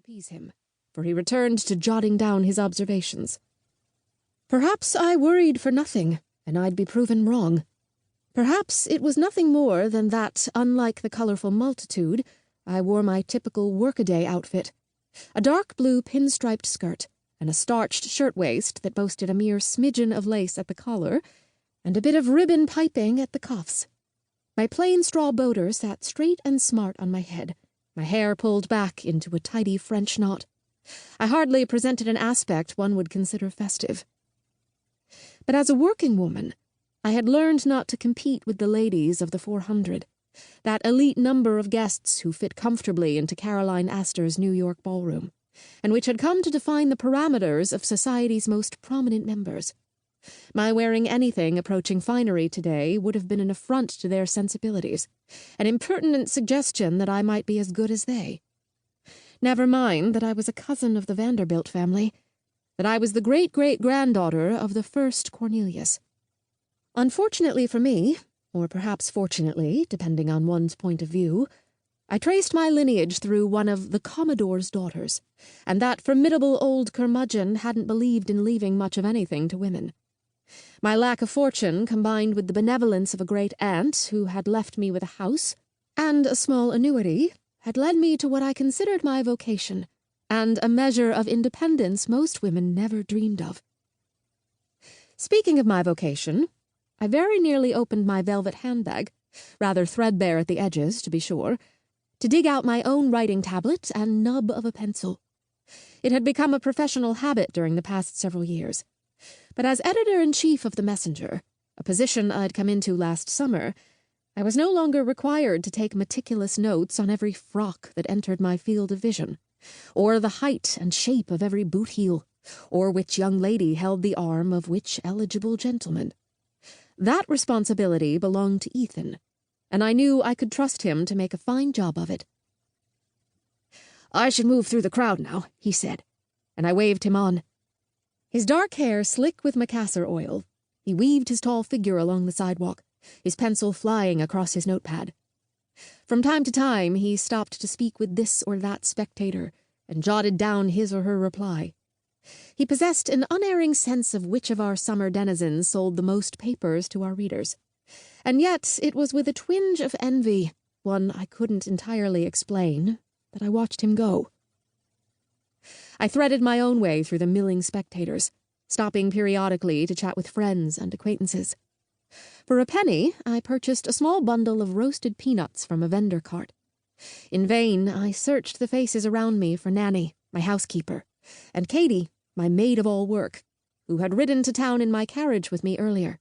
appease him, for he returned to jotting down his observations. Perhaps I worried for nothing, and I'd be proven wrong. Perhaps it was nothing more than that, unlike the colorful multitude, I wore my typical workaday outfit, a dark blue pinstriped skirt, and a starched shirtwaist that boasted a mere smidgen of lace at the collar, and a bit of ribbon piping at the cuffs. My plain straw boater sat straight and smart on my head, my hair pulled back into a tidy French knot. I hardly presented an aspect one would consider festive. But as a working woman, I had learned not to compete with the ladies of the 400, that elite number of guests who fit comfortably into Caroline Astor's New York ballroom, and which had come to define the parameters of society's most prominent members. My wearing anything approaching finery today would have been an affront to their sensibilities, an impertinent suggestion that I might be as good as they. Never mind that I was a cousin of the Vanderbilt family, that I was the great-great-granddaughter of the first Cornelius. Unfortunately for me, or perhaps fortunately, depending on one's point of view, I traced my lineage through one of the Commodore's daughters, and that formidable old curmudgeon hadn't believed in leaving much of anything to women. My lack of fortune, combined with the benevolence of a great-aunt who had left me with a house and a small annuity, had led me to what I considered my vocation, and a measure of independence most women never dreamed of. Speaking of my vocation, I very nearly opened my velvet handbag, rather threadbare at the edges, to be sure, to dig out my own writing tablet and nub of a pencil. It had become a professional habit during the past several years. But as editor-in-chief of the Messenger, a position I'd come into last summer, I was no longer required to take meticulous notes on every frock that entered my field of vision, or the height and shape of every boot heel, or which young lady held the arm of which eligible gentleman. That responsibility belonged to Ethan, and I knew I could trust him to make a fine job of it. "I should move through the crowd now," he said, and I waved him on. His dark hair slick with macassar oil, he weaved his tall figure along the sidewalk, his pencil flying across his notepad. From time to time he stopped to speak with this or that spectator, and jotted down his or her reply. He possessed an unerring sense of which of our summer denizens sold the most papers to our readers. And yet it was with a twinge of envy, one I couldn't entirely explain, that I watched him go. I threaded my own way through the milling spectators, stopping periodically to chat with friends and acquaintances. For a penny, I purchased a small bundle of roasted peanuts from a vendor cart. In vain, I searched the faces around me for Nanny, my housekeeper, and Katie, my maid-of-all-work, who had ridden to town in my carriage with me earlier.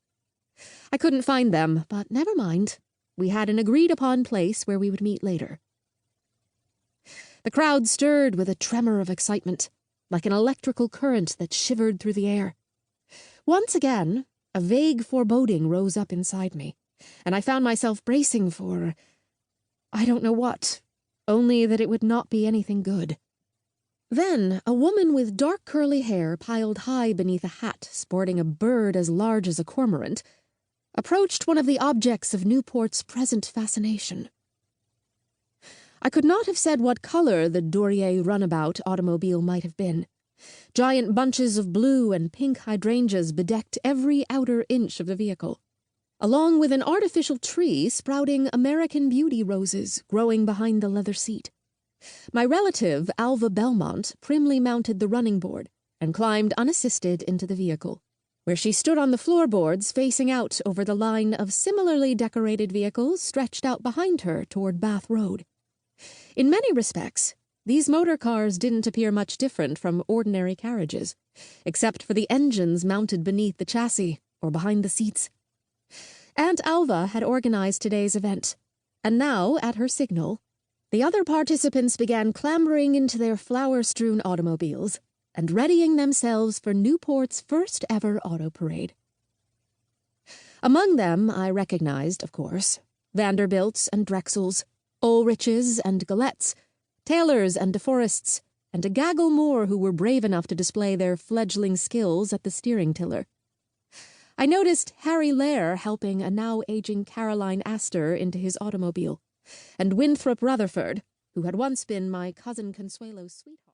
I couldn't find them, but never mind. We had an agreed-upon place where we would meet later. The crowd stirred with a tremor of excitement, like an electrical current that shivered through the air. Once again, a vague foreboding rose up inside me, and I found myself bracing for, I don't know what, only that it would not be anything good. Then a woman with dark curly hair piled high beneath a hat sporting a bird as large as a cormorant approached one of the objects of Newport's present fascination. I could not have said what color the Dorrier runabout automobile might have been. Giant bunches of blue and pink hydrangeas bedecked every outer inch of the vehicle, along with an artificial tree sprouting American Beauty roses growing behind the leather seat. My relative, Alva Belmont, primly mounted the running board and climbed unassisted into the vehicle, where she stood on the floorboards facing out over the line of similarly decorated vehicles stretched out behind her toward Bath Road. In many respects, these motor cars didn't appear much different from ordinary carriages, except for the engines mounted beneath the chassis or behind the seats. Aunt Alva had organized today's event, and now, at her signal, the other participants began clambering into their flower-strewn automobiles and readying themselves for Newport's first-ever auto parade. Among them I recognized, of course, Vanderbilts and Drexels, Ulriches and Gallettes, Taylors and DeForests, and a gaggle more who were brave enough to display their fledgling skills at the steering tiller. I noticed Harry Lair helping a now-aging Caroline Astor into his automobile, and Winthrop Rutherford, who had once been my cousin Consuelo's sweetheart.